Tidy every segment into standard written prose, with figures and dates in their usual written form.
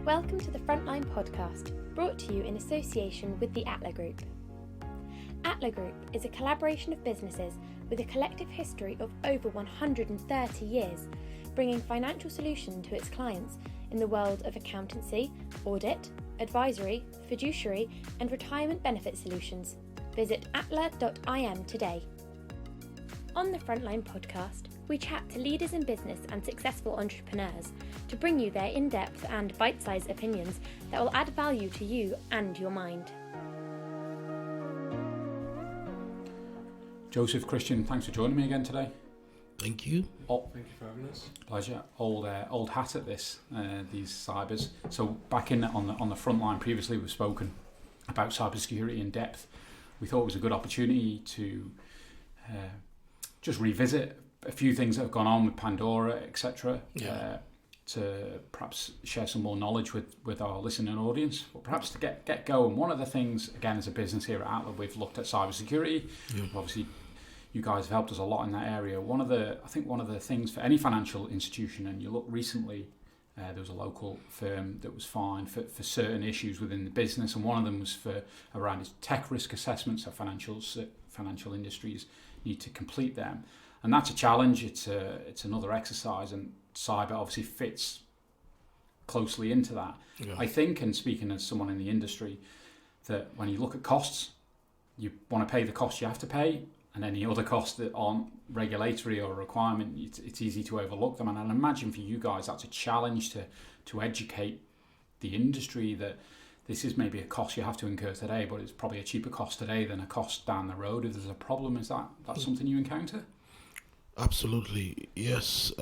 Welcome to the Frontline podcast, brought to you in association with the Atla Group. Atla Group is a collaboration of businesses with a collective history of over 130 years, bringing financial solutions to its clients in the world of accountancy, audit, advisory, fiduciary and retirement benefit solutions. Visit atla.im today. On the Frontline podcast, we chat to leaders in business and successful entrepreneurs to bring you their in-depth and bite-sized opinions that will add value to you and your mind. Joseph, Christian, thanks for joining me again today. Thank you. Thank you for having us. Pleasure. Old hat at this, these cybers. So back in on the front line, previously we've spoken about cybersecurity in depth. We thought it was a good opportunity to just revisit a few things that have gone on with Pandora, etc. To perhaps share some more knowledge with our listening audience, but perhaps to get going. One of the things, again, as a business here at Atla, we've looked at cybersecurity. Obviously, you guys have helped us a lot in that area. One of the things for any financial institution, and you look recently, there was a local firm that was fined for certain issues within the business, and one of them was around its tech risk assessments. So financial industries need to complete them, and that's a challenge. It's another exercise, and cyber obviously fits closely into that. I think, and speaking as someone in the industry, that when you look at costs, you want to pay the cost you have to pay, and any other costs that aren't regulatory or a requirement, it's easy to overlook them. And I imagine for you guys that's a challenge to educate the industry that this is maybe a cost you have to incur today, but it's probably a cheaper cost today than a cost down the road if there's a problem. Is that something you encounter? Absolutely, yes.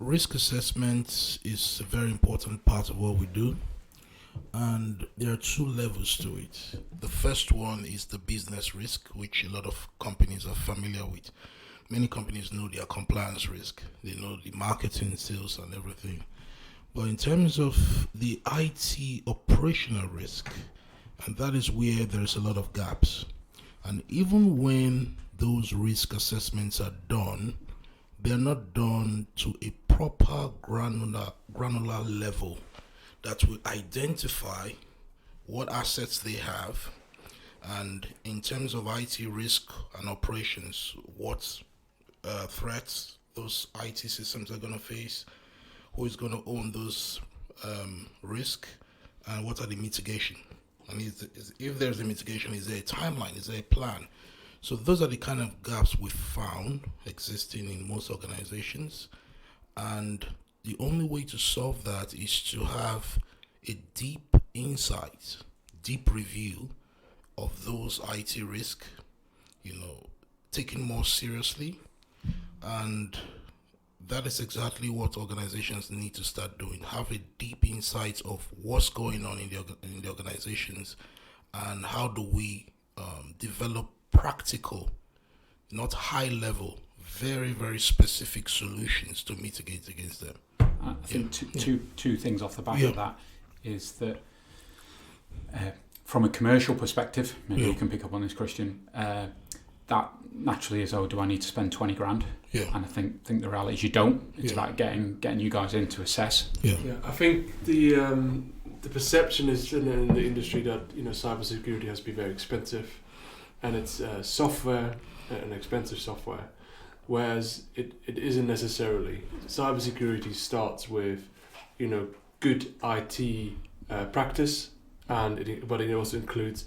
Risk assessment is a very important part of what we do, and there are two levels to it. The first one is the business risk, which a lot of companies are familiar with. Many companies know their compliance risk, they know the marketing, sales and everything. But in terms of the IT operational risk, and that is where there's a lot of gaps. And even when those risk assessments are done, they're not done to a proper granular level that will identify what assets they have, and in terms of IT risk and operations, what threats those IT systems are going to face, who is going to own those risk, and what are the mitigation. And if there's a mitigation, is there a timeline, is there a plan? So those are the kind of gaps we found existing in most organizations, and the only way to solve that is to have a deep insight, deep review of those IT risk, taken more seriously. And that is exactly what organizations need to start doing. Have a deep insight of what's going on in the organizations, and how do we develop practical, not high level, very, very specific solutions to mitigate against them. I think two things off the back of that is that from a commercial perspective, maybe you can pick up on this, Christian, that naturally is, do I need to spend 20 grand? And I think the reality is you don't. It's about getting you guys in to assess. I think the perception is in the industry that cybersecurity has to be very expensive, and it's software, and expensive software, whereas it isn't necessarily. Cybersecurity starts with good IT practice, but it also includes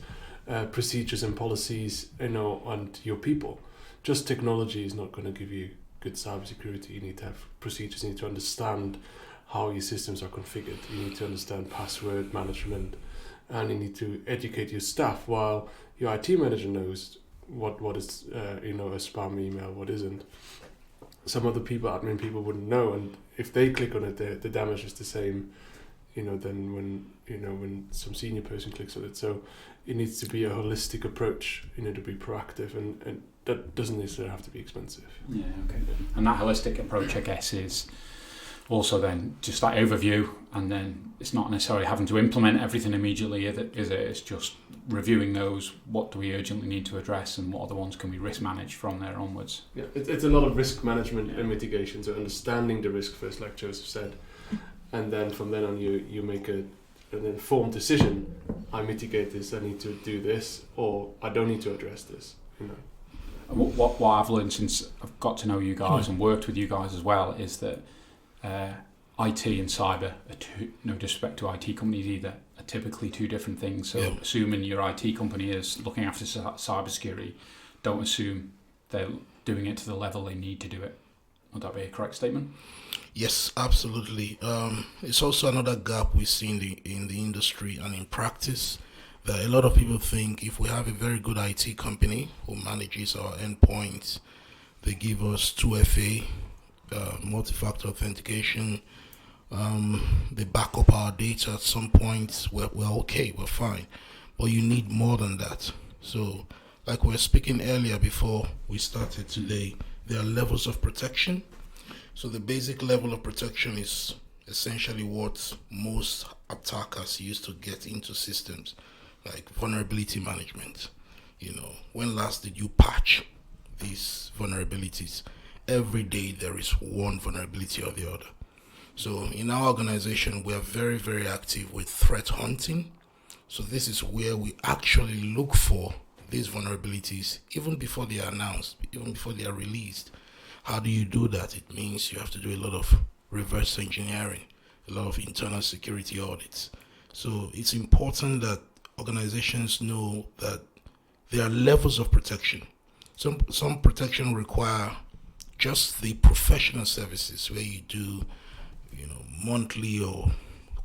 procedures and policies, and your people. Just technology is not going to give you good cybersecurity. You need to have procedures. You need to understand how your systems are configured. You need to understand password management, and you need to educate your staff, while your IT manager knows what is a spam email, what isn't. Some other people, admin people, wouldn't know, and if they click on it, the damage is the same, than when some senior person clicks on it. So it needs to be a holistic approach, to be proactive, and that doesn't necessarily have to be expensive. Yeah, okay. And that holistic approach, I guess, is also then just that overview, and then it's not necessarily having to implement everything immediately, is it? It's just reviewing those, what do we urgently need to address, and what other ones can we risk manage from there onwards. Yeah, it's a lot of risk management and mitigation, so understanding the risk first, like Joseph said, and then from then on you make an informed decision. I mitigate this. I need to do this, or I don't need to address this. What I've learned since I've got to know you guys and worked with you guys as well is that IT and cyber, no disrespect to IT companies either, are typically two different things. So assuming your IT company is looking after cybersecurity, don't assume they're doing it to the level they need to do it. Would that be a correct statement? Yes, absolutely. It's also another gap we see in the industry and in practice, that a lot of people think if we have a very good IT company who manages our endpoints, they give us 2FA, multi-factor authentication, they back up our data at some point, we're okay, we're fine. But you need more than that. So, like we were speaking earlier before we started today, there are levels of protection. So the basic level of protection is essentially what most attackers use to get into systems, like vulnerability management. When last did you patch these vulnerabilities? Every day there is one vulnerability or the other. So in our organization, we are very, very active with threat hunting. So this is where we actually look for these vulnerabilities even before they are announced, even before they are released. How do you do that? It means you have to do a lot of reverse engineering, a lot of internal security audits. So it's important that organizations know that there are levels of protection. Some protection require just the professional services where you do, monthly or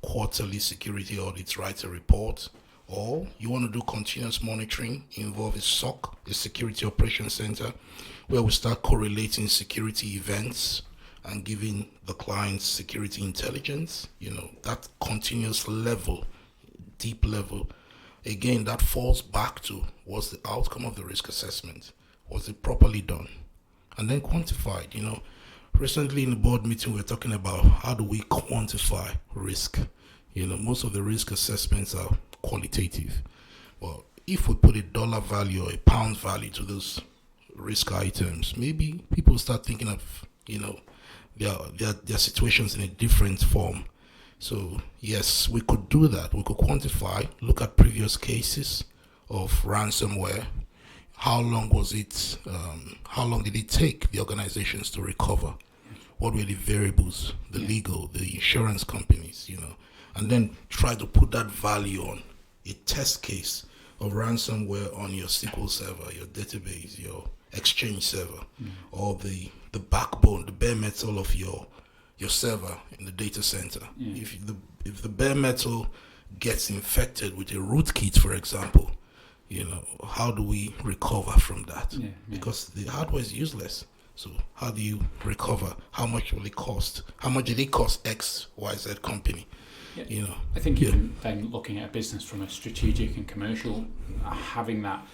quarterly security audits, write a report, or you want to do continuous monitoring, involve a SOC, a Security Operations Center, where we start correlating security events and giving the clients security intelligence, that continuous level, deep level. Again, that falls back to what's the outcome of the risk assessment? Was it properly done? And then quantified, Recently in the board meeting, we were talking about how do we quantify risk. Most of the risk assessments are qualitative. Well, if we put a dollar value or a pound value to those risk items, maybe people start thinking of, their situations in a different form. So yes, we could do that. We could quantify, look at previous cases of ransomware. How long was it? How long did it take the organizations to recover? What were the variables, the legal, the insurance companies, and then try to put that value on a test case of ransomware on your SQL server, your database, your Exchange server, or the backbone, the bare metal of your server in the data center. If the bare metal gets infected with a rootkit, for example, how do we recover from that? Because the hardware is useless. So how do you recover? How much will it cost? How much did it cost X, Y, Z company? I think even then looking at a business from a strategic and commercial, having that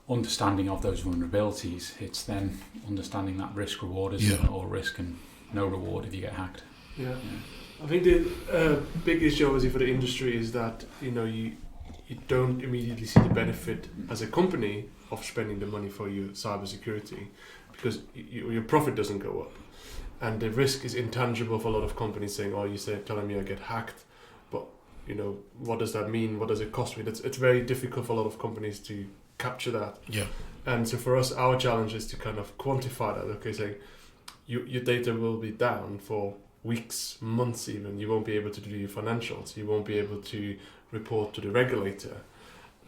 understanding of those vulnerabilities, it's then understanding that risk reward, or risk and no reward if you get hacked. I think the big issue obviously for the industry is that you don't immediately see the benefit as a company of spending the money for your cybersecurity, because your profit doesn't go up, and the risk is intangible for a lot of companies, saying, "Oh, telling me I get hacked, but what does that mean? What does it cost me?" It's very difficult for a lot of companies to capture that. And so for us, our challenge is to kind of quantify that. Okay, saying your data will be down for weeks, months even. You won't be able to do your financials. You won't be able to report to the regulator.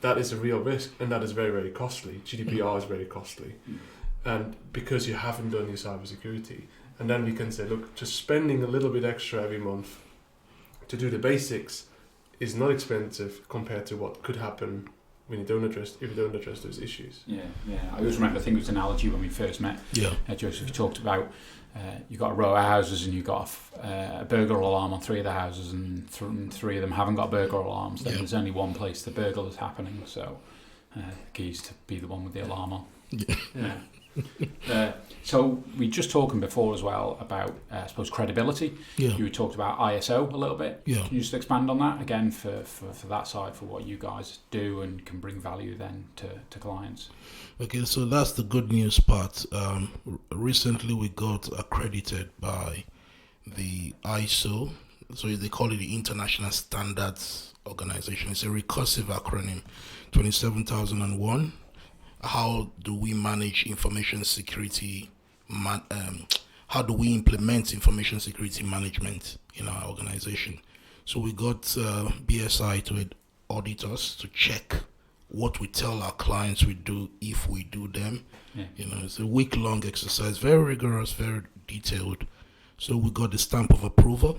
That is a real risk, and that is very, very costly. GDPR is very costly. And because you haven't done your cybersecurity. And then we can say, look, just spending a little bit extra every month to do the basics is not expensive compared to what could happen when you don't address those issues. I always remember, I think it was an analogy when we first met. Joseph talked about you've got a row of houses and you've got a burglar alarm on 3 of the houses, and 3 of them haven't got burglar alarms. Then there's only one place the burglar is happening, so the key is to be the one with the alarm on. So we just talking before as well about I suppose credibility. You talked about ISO a little bit. Can you just expand on that again for that side, for what you guys do and can bring value then to clients? Okay, so that's the good news part. Recently we got accredited by the ISO, So they call it the International Standards Organization. It's a recursive acronym, 27001. How do we manage information security? How do we implement information security management in our organization? So we got BSI to audit us, to check what we tell our clients we do, if we do them. Yeah. It's a week-long exercise, very rigorous, very detailed. So we got the stamp of approval.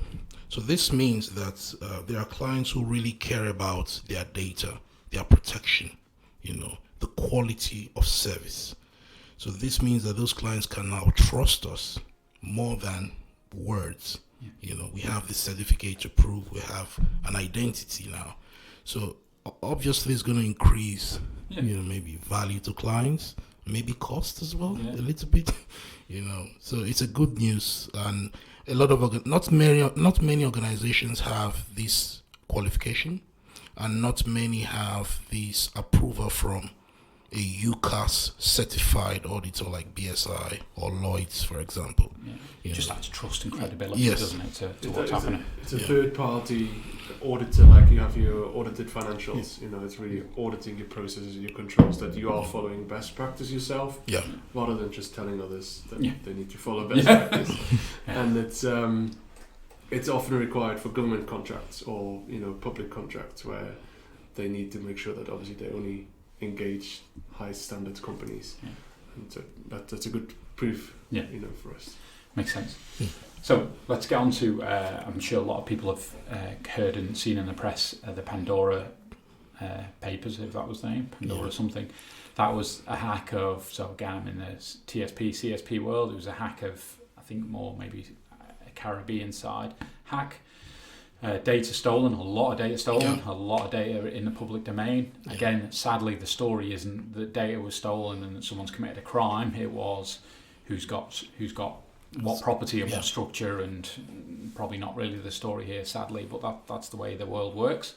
So this means that there are clients who really care about their data, their protection, the quality of service. So this means that those clients can now trust us more than words. Yeah. We have the certificate to prove, we have an identity now. So obviously it's going to increase, maybe value to clients, maybe cost as well, a little bit, So it's a good news, and a lot of not many organizations have this qualification, and not many have this approval from a UCAS certified auditor like BSI or Lloyd's, for example. Yeah. Just adds trust and credibility, doesn't it, to what's happening? It's a third-party auditor, like you have your audited financials. It's really auditing your processes, your controls, that you are following best practice yourself, rather than just telling others that they need to follow best practice. And it's often required for government contracts or public contracts, where they need to make sure that obviously they only engage high standards companies, and so that's a good proof, for us. Makes sense. So let's get on to, I'm sure a lot of people have heard and seen in the press the Pandora papers, if that was the name, Pandora something. That was a hack of, so again, I'm in the TSP, CSP world. It was a hack of, I think more maybe a Caribbean side hack. Data stolen, a lot of data stolen, a lot of data in the public domain. Again, sadly, the story isn't that data was stolen and that someone's committed a crime. It was who's got what property and what structure, and probably not really the story here, sadly, but that's the way the world works.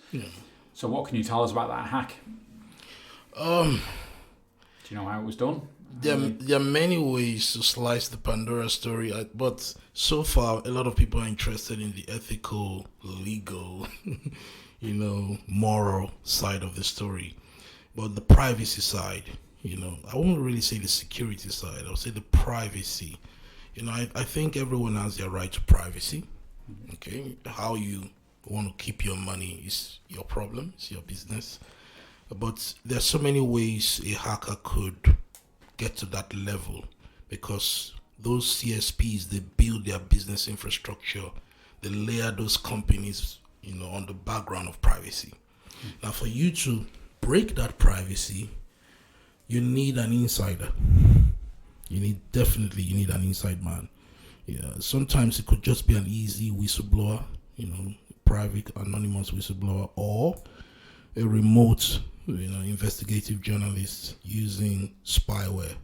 So what can you tell us about that hack? Do you know how it was done? There are many ways to slice the Pandora story, but so far a lot of people are interested in the ethical, legal, moral side of the story. But the privacy side, I won't really say the security side, I'll say the privacy. I think everyone has their right to privacy. Okay, how you want to keep your money is your problem, it's your business. But there are so many ways a hacker could get to that level, because those CSPs, they build their business infrastructure, they layer those companies, on the background of privacy. Now, for you to break that privacy, you need an insider. You need an inside man. Sometimes it could just be an easy whistleblower, private anonymous whistleblower, or a remote investigative journalist using spyware,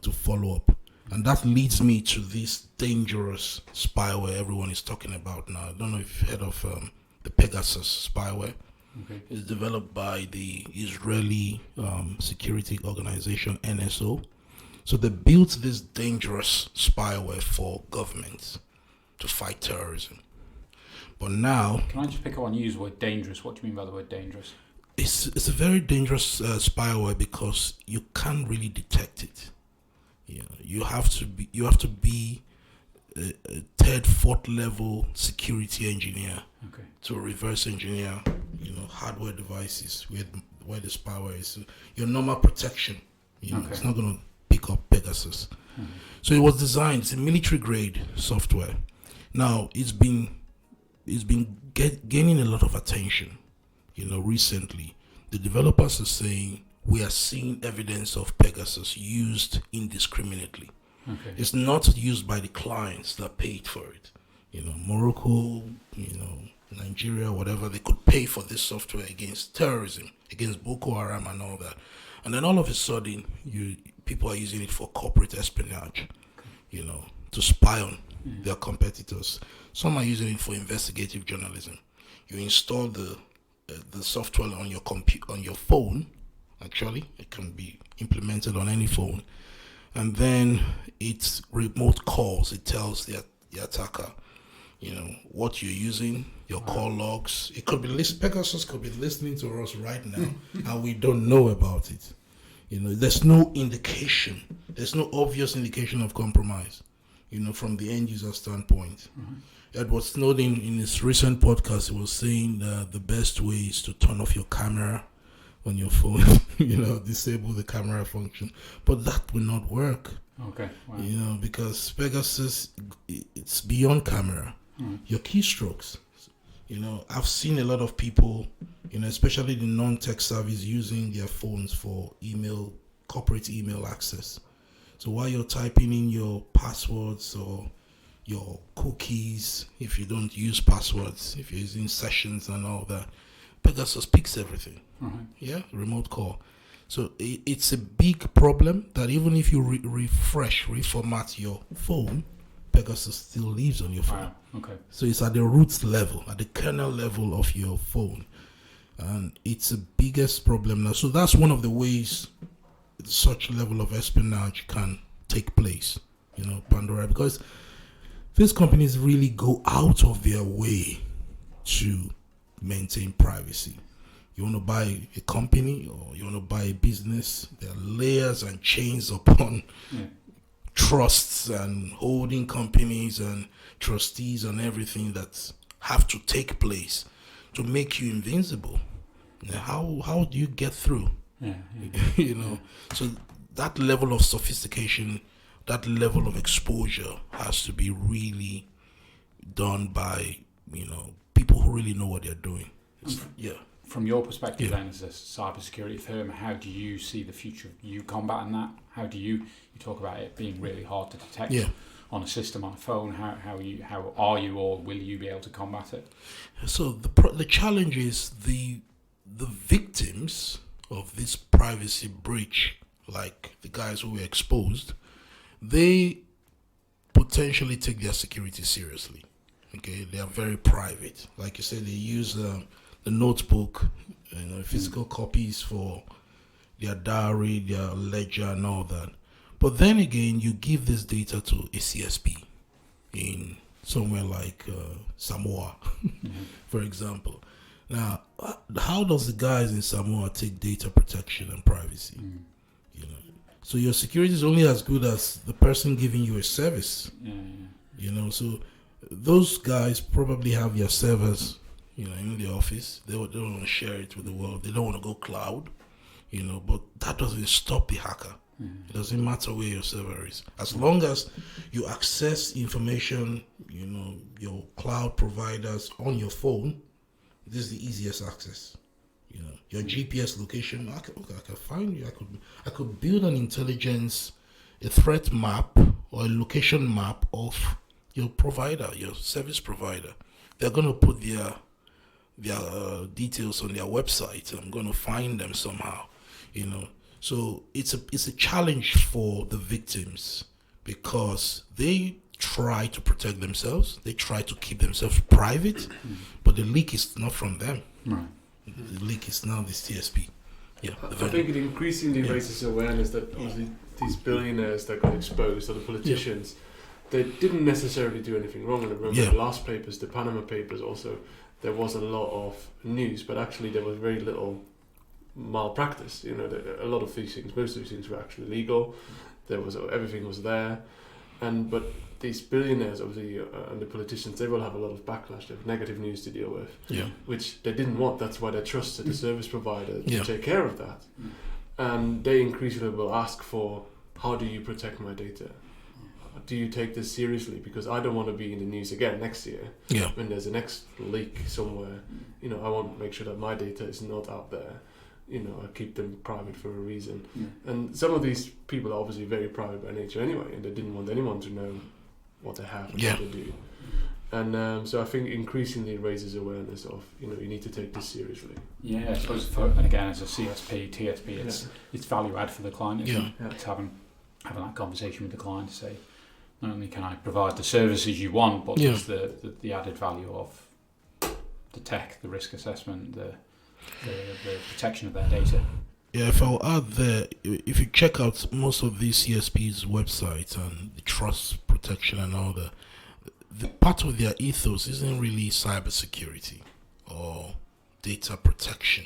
to follow up. And that leads me to this dangerous spyware everyone is talking about now. I don't know if you've heard of the Pegasus spyware. Okay. It's developed by the Israeli security organization NSO. So they built this dangerous spyware for governments to fight terrorism. But now... Can I just pick up on you use the word dangerous? What do you mean by the word dangerous? It's a very dangerous spyware because you can't really detect it. You have to be a third, fourth level security engineer to reverse engineer, hardware devices where the spyware is. Your normal protection, it's not going to pick up Pegasus. So it was designed. It's a military grade software. Now it's been gaining a lot of attention. Recently, the developers are saying we are seeing evidence of Pegasus used indiscriminately. It's not used by the clients that paid for it. Morocco, Nigeria, whatever, they could pay for this software against terrorism, against Boko Haram and all that. And then all of a sudden, people are using it for corporate espionage, to spy on their competitors. Some are using it for investigative journalism. You install the software on your on your phone. Actually, it can be implemented on any phone, and then it's remote calls. It tells the attacker, what you're using, your call logs. It could be Pegasus could be listening to us right now, and we don't know about it. There's no indication. There's no obvious indication of compromise, from the end user standpoint. Edward Snowden, in his recent podcast, he was saying that the best way is to turn off your camera on your phone, disable the camera function. But that will not work. Okay. Wow. Because Pegasus, it's beyond camera. Your keystrokes. I've seen a lot of people, especially the non-tech savvies, using their phones for corporate email access. So while you're typing in your passwords or your cookies, if you don't use passwords, if you're using sessions and all that, Pegasus picks everything. Yeah, remote call. So it's a big problem that even if you reformat your phone, Pegasus still lives on your phone. Wow. Okay. So it's at the root level, at the kernel level of your phone. And it's the biggest problem now. So that's one of the ways such level of espionage can take place, Pandora, because these companies really go out of their way to maintain privacy. You want to buy a company or you want to buy a business, there are layers and chains upon trusts and holding companies and trustees and everything that have to take place to make you invincible. How do you get through? So that level of sophistication, that level of exposure has to be really done by people who really know what they're doing. From your perspective, then, as a cybersecurity firm, how do you see the future of you combating that? How do you talk about it being really hard to detect on a system, on a phone? How are you or will you be able to combat it? So the challenge is the victims of this privacy breach, like the guys who were exposed, they potentially take their security seriously. Okay, they are very private. Like you said, they use the notebook, physical copies for their diary, their ledger, and all that. But then again, you give this data to a CSP in somewhere like Samoa, for example. Now, how does the guys in Samoa take data protection and privacy? So your security is only as good as the person giving you a service. So those guys probably have their servers, in the office. They don't want to share it with the world. They don't want to go cloud, but that doesn't stop the hacker. It doesn't matter where your server is. As long as you access information, your cloud providers on your phone, this is the easiest access. Your GPS location, I can find you. I could build an intelligence, a threat map or a location map of your provider, your service provider. They're going to put their details on their website. I'm going to find them somehow, So it's a challenge for the victims because they try to protect themselves. They try to keep themselves private, but the leak is not from them. Right. The leak is now the CSP. I think it increasingly raises awareness that obviously these billionaires that got exposed, or the politicians, they didn't necessarily do anything wrong. And I remember the last papers, the Panama Papers also, there was a lot of news, but actually there was very little malpractice. A lot of these things, most of these things were actually legal. Everything was there. But these billionaires, obviously, and the politicians, they will have a lot of backlash. They have negative news to deal with, which they didn't want. That's why they trusted the service provider to take care of that. And they increasingly will ask for, how do you protect my data? Do you take this seriously? Because I don't want to be in the news again next year when there's a next leak somewhere. I want to make sure that my data is not out there. I keep them private for a reason. And some of these people are obviously very private by nature anyway, and they didn't want anyone to know what they have and what they do. And so I think increasingly it raises awareness of, you need to take this seriously. Yeah, I suppose, and again, as a CSP, TSP, it's value add for the client. It's having that conversation with the client to say, not only can I provide the services you want, but there's the added value of the tech, the risk assessment, the protection of their data. Yeah, if I'll add there, if you check out most of these CSPs' websites and the trust protection and all that, the part of their ethos isn't really cybersecurity or data protection.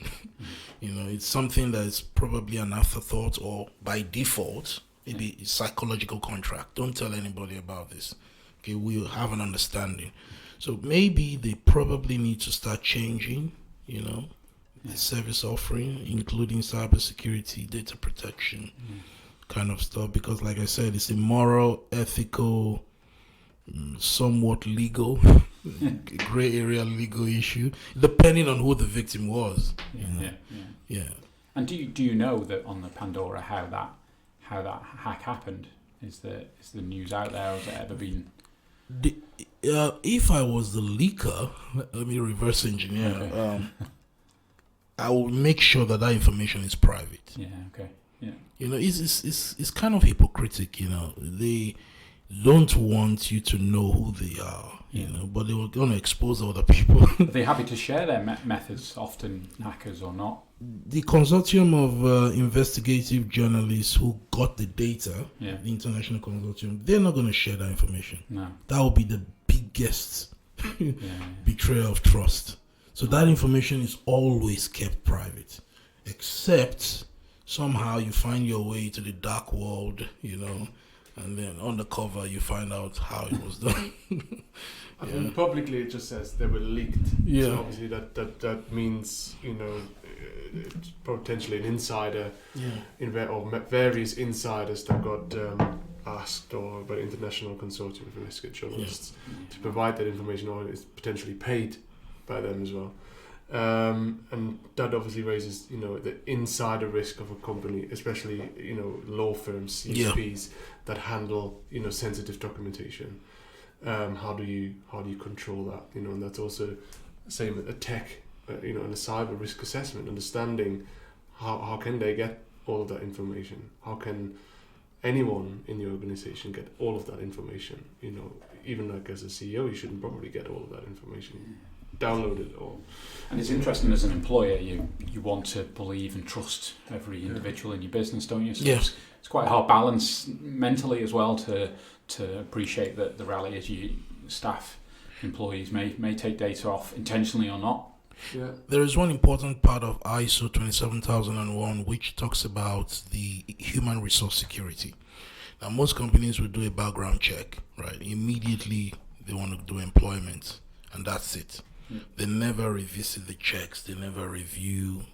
It's something that is probably an afterthought, or by default, maybe a psychological contract. Don't tell anybody about this. Okay, we'll have an understanding. So maybe they probably need to start changing, the service offering, including cybersecurity, data protection, kind of stuff. Because, like I said, it's a moral, ethical, somewhat legal, gray area legal issue, depending on who the victim was. Yeah. And do you know that on the Pandora how that hack happened? Is the news out there? Has it ever been? If I was the leaker, let me reverse engineer. Okay. I will make sure that information is private. Yeah. Okay. Yeah. It's kind of hypocritic. They don't want you to know who they are. But they were going to expose other people. Are they happy to share their methods, often hackers or not? The consortium of investigative journalists who got the data, the international consortium, they're not going to share that information. No. That will be the biggest betrayal of trust. So that information is always kept private, except somehow you find your way to the dark world, and then on the cover you find out how it was done. I mean, publicly it just says they were leaked. Yeah. So obviously that means it's potentially an insider, or various insiders that got asked or by international consortium of investigative journalists to provide that information, or is potentially paid by them as well. And that obviously raises, the insider risk of a company, especially, law firms, CSPs that handle, sensitive documentation. How do you control that? And that's also the same at a tech, and a cyber risk assessment, understanding how can they get all of that information? How can anyone in the organization get all of that information? Even like as a CEO, you shouldn't probably get all of that information downloaded or. And it's interesting, as an employer, you want to believe and trust every individual in your business, don't you? So it's quite a hard balance mentally as well to appreciate that the reality is staff, employees may take data off intentionally or not. Yeah. There is one important part of ISO 27001 which talks about the human resource security. Now, most companies will do a background check, right? Immediately they want to do employment, and that's it. They never revisit the checks. They never review,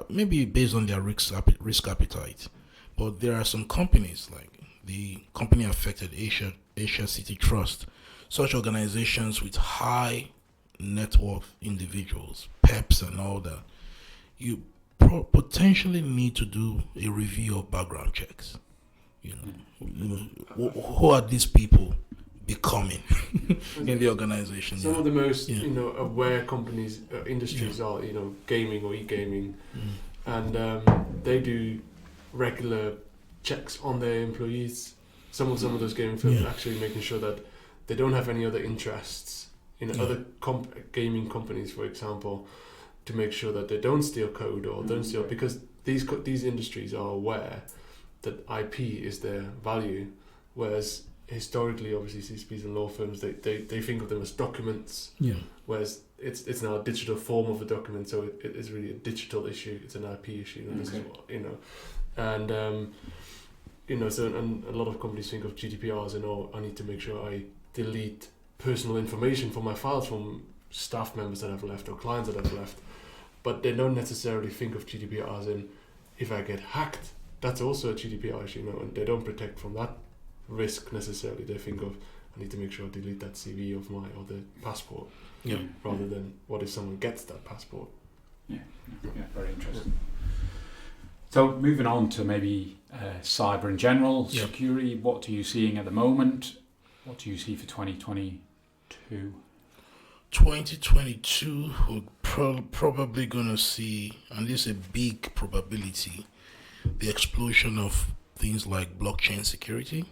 maybe based on their risk appetite. But there are some companies, like the company affected, Asia City Trust, such organizations with high net worth individuals, PEPs and all that. You potentially need to do a review of background checks. Who are these people becoming in the organization? Some of the most aware companies, industries are gaming or e-gaming, and they do regular checks on their employees. Some of those gaming firms are actually making sure that they don't have any other interests in other gaming companies, for example, to make sure that they don't steal code or don't steal, because these industries are aware that IP is their value, whereas historically, obviously, CSPs and law firms, they think of them as documents, whereas it's now a digital form of a document, so it is really a digital issue. It's an IP issue, and this is so and a lot of companies think of GDPR as I need to make sure I delete personal information from my files from staff members that have left or clients that have left, but they don't necessarily think of GDPR as in if I get hacked, that's also a GDPR issue, and they don't protect from that risk necessarily. They think of I need to make sure I delete that CV of mine or the passport, rather than what if someone gets that passport. Yeah, very interesting. So moving on to maybe cyber in general, security, what are you seeing at the moment? What do you see for 2022? 2022, we're probably going to see, and this is a big probability, the explosion of things like blockchain security.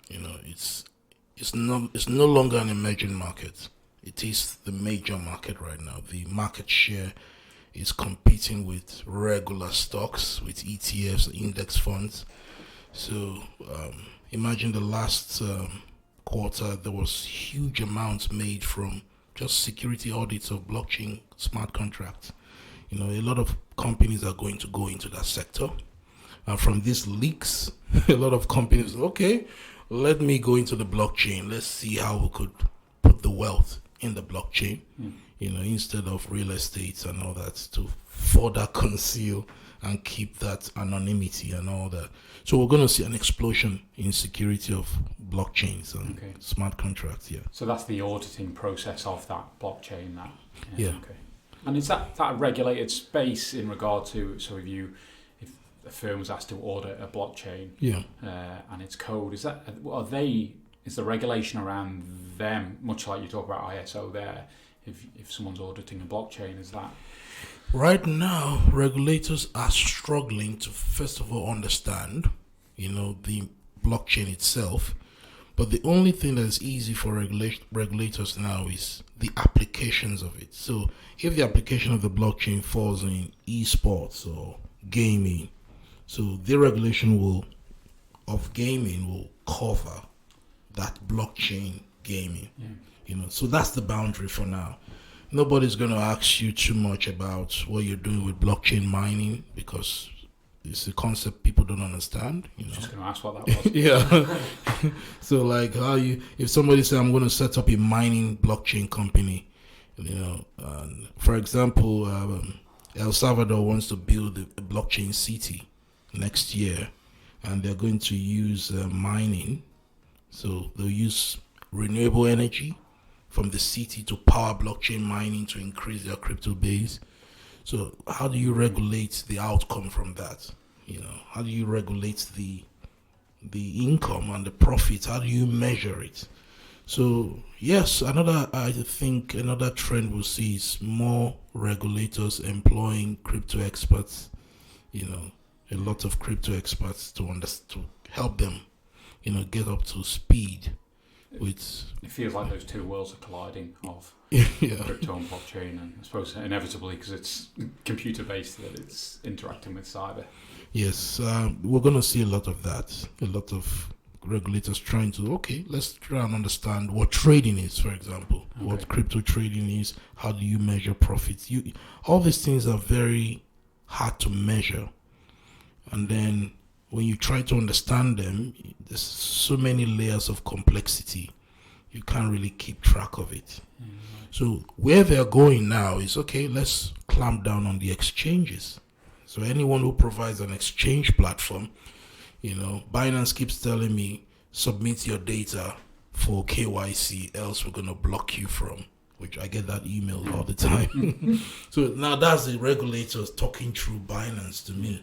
It's no longer an emerging market. It is the major market right now. The market share is competing with regular stocks, with ETFs, index funds. So imagine the last quarter, there was huge amounts made from just security audits of blockchain smart contracts. A lot of companies are going to go into that sector. And from these leaks, a lot of companies, okay, let me go into the blockchain. Let's see how we could put the wealth in the blockchain, instead of real estate and all that, to further conceal and keep that anonymity and all that. So we're going to see an explosion in security of blockchains and smart contracts. Yeah. So that's the auditing process of that blockchain. Yeah. Okay. And is that a regulated space in regard to, so if a firm was asked to audit a blockchain, and its code, is the regulation around them, much like you talk about ISO there, if someone's auditing a blockchain, is that? Right now, regulators are struggling to, first of all, understand, the blockchain itself. But the only thing that is easy for regulators now is the applications of it. So if the application of the blockchain falls in esports or gaming, so the regulation of gaming will cover that blockchain gaming. So that's the boundary for now. Nobody's going to ask you too much about what you're doing with blockchain mining, because it's a concept people don't understand. I was just going to ask what that was. Yeah. So like if somebody says, I'm going to set up a mining blockchain company, for example, El Salvador wants to build a blockchain city next year, and they're going to use mining. So they'll use renewable energy from the city to power blockchain mining to increase their crypto base. So how do you regulate the outcome from that? How do you regulate the income and the profit? How do you measure it? So yes, I think another trend we'll see is more regulators employing crypto experts. A lot of crypto experts to help them, get up to speed. It feels like those two worlds are colliding of crypto and blockchain, and I suppose inevitably, because it's computer based, that it's interacting with cyber. Yes, we're going to see a lot of that. A lot of regulators trying to, let's try and understand what trading is, for example, what crypto trading is, how do you measure profits? All these things are very hard to measure. And then when you try to understand them, there's so many layers of complexity. You can't really keep track of it. So where they're going now is, let's clamp down on the exchanges. So anyone who provides an exchange platform, Binance keeps telling me, submit your data for KYC, else we're going to block you from, which I get that email all the time. So now that's the regulators talking through Binance to me.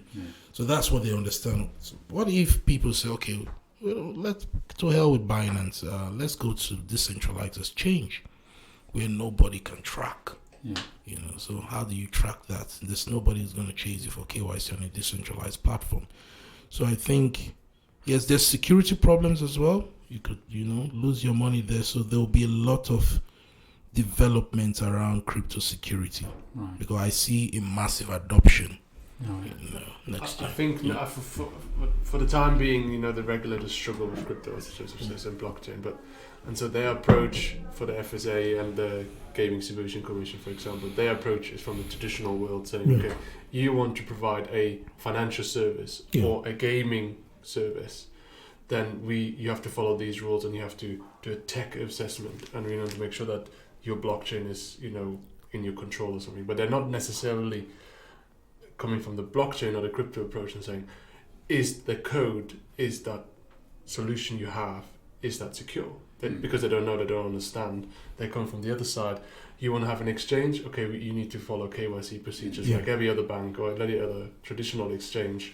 So that's what they understand. So what if people say, let's to hell with Binance, let's go to decentralized exchange where nobody can track. So how do you track that? There's nobody who's going to chase you for KYC on a decentralized platform. So I think, yes, there's security problems as well. You could, lose your money there. So there will be a lot of development around crypto security, because I see a massive adoption next year. I think for the time being, the regulators struggle with crypto as and blockchain, and so their approach for the FSA and the Gaming Supervision Commission, for example, their approach is from the traditional world, saying, you want to provide a financial service or a gaming service, then you have to follow these rules, and you have to do a tech assessment, and to make sure that your blockchain is in your control or something. But they're not necessarily coming from the blockchain or the crypto approach and saying, is the code, is that solution you have, is that secure? Because they don't know, they don't understand. They come from the other side. You want to have an exchange? You need to follow KYC procedures like every other bank or any other traditional exchange.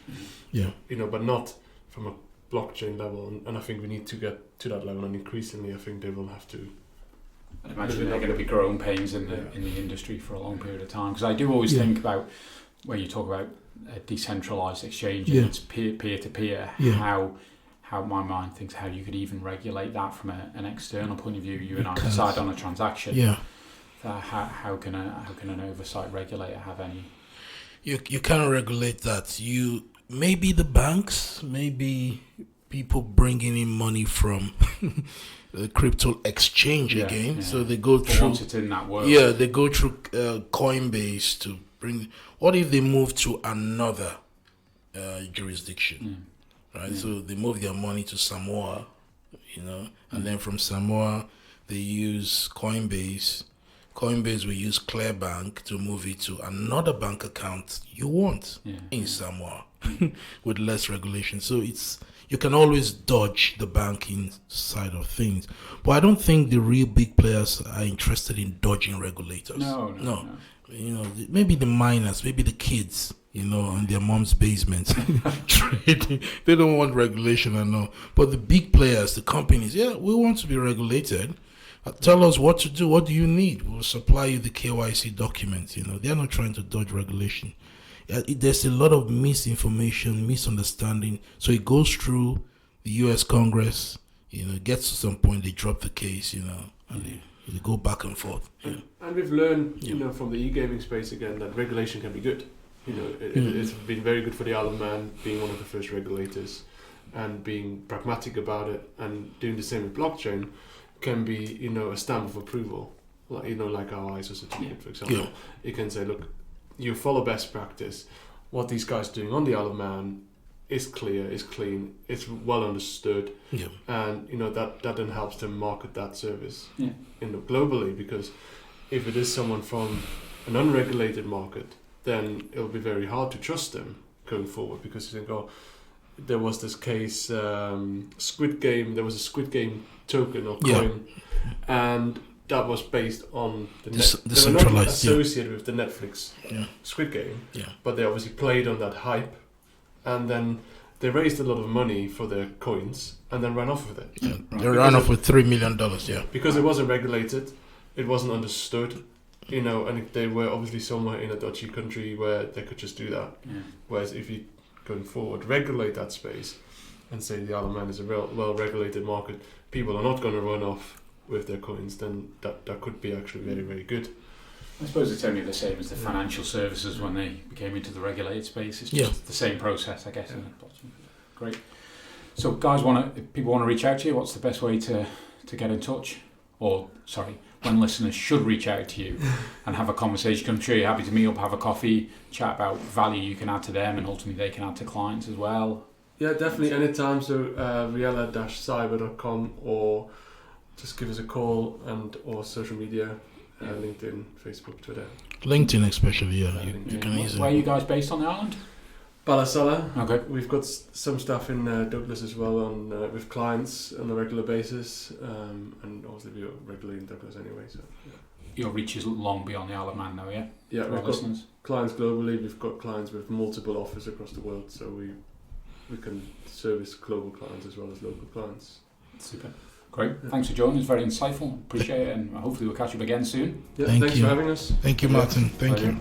But not from a blockchain level. And I think we need to get to that level. And increasingly, I think they will have to. I imagine they're going to be growing pains in the industry for a long period of time. Because I do always think about, when you talk about a decentralized exchange and it's peer-to-peer, how my mind thinks how you could even regulate that from an external point of view. You and I decide on a transaction. How can an oversight regulator have any? You can't regulate that. Maybe the banks, maybe people bringing in money from the crypto exchange again. So they go through. Once it's in that world. Yeah, they go through Coinbase to bring. What if they move to another jurisdiction, right? So they move their money to Samoa, and then from Samoa they use Coinbase. Coinbase will use Clearbank to move it to another bank account you want in Samoa with less regulation. So you can always dodge the banking side of things. But I don't think the real big players are interested in dodging regulators. No. Maybe the miners, maybe the kids, in their mom's basement trading. They don't want regulation, I know. But the big players, the companies, we want to be regulated. Tell us what to do. What do you need? We'll supply you the KYC documents. They're not trying to dodge regulation. There's a lot of misinformation, misunderstanding. So it goes through the U.S. Congress. Gets to some point, they drop the case. And they go back and forth. And we've learned, from the e-gaming space again, that regulation can be good. It's been very good for the Isle of Man being one of the first regulators, and being pragmatic about it, and doing the same with blockchain. Can be, a stamp of approval, like our ISO certificate, for example. It can say, look, you follow best practice. What these guys are doing on the Isle of Man is clear, is clean, it's well understood, and that then helps them market that service, globally. Because if it is someone from an unregulated market, then it'll be very hard to trust them going forward, because you think, there was this case, Squid Game. There was a Squid Game token or coin, and that was based on they were not associated with the Netflix Squid Game, but they obviously played on that hype, and then they raised a lot of money for their coins, and then ran off with it. They ran off with $3 million. Because it wasn't regulated, it wasn't understood. And they were obviously somewhere in a dodgy country where they could just do that. Whereas if you going forward regulate that space and say the Isle of Man is a well-regulated market, people are not going to run off with their coins, then that could be actually very, very good. I suppose it's only the same as the financial services when they became into the regulated space. It's just the same process, I guess. Great. So guys, if people want to reach out to you, what's the best way to get in touch? When listeners should reach out to you and have a conversation, I'm sure you're happy to meet up, have a coffee, chat about value you can add to them, and ultimately they can add to clients as well. Yeah, definitely, anytime. So Riela-cyber.com, or just give us a call, or social media, LinkedIn, Facebook, Twitter. LinkedIn especially, you can easily. Where are you guys based on the island? Balasala. Okay. We've got some stuff in Douglas as well with clients on a regular basis, and obviously we're regularly in Douglas anyway. So your reach is long beyond the Isle of Man, though, yeah. Yeah, we've got clients globally. We've got clients with multiple offices across the world, so we can service global clients as well as local clients. Super. Great. Thanks for joining. It's very insightful. Appreciate it, and hopefully we'll catch up again soon. Yeah, thanks for having us. Thank you, Martin. Thank you.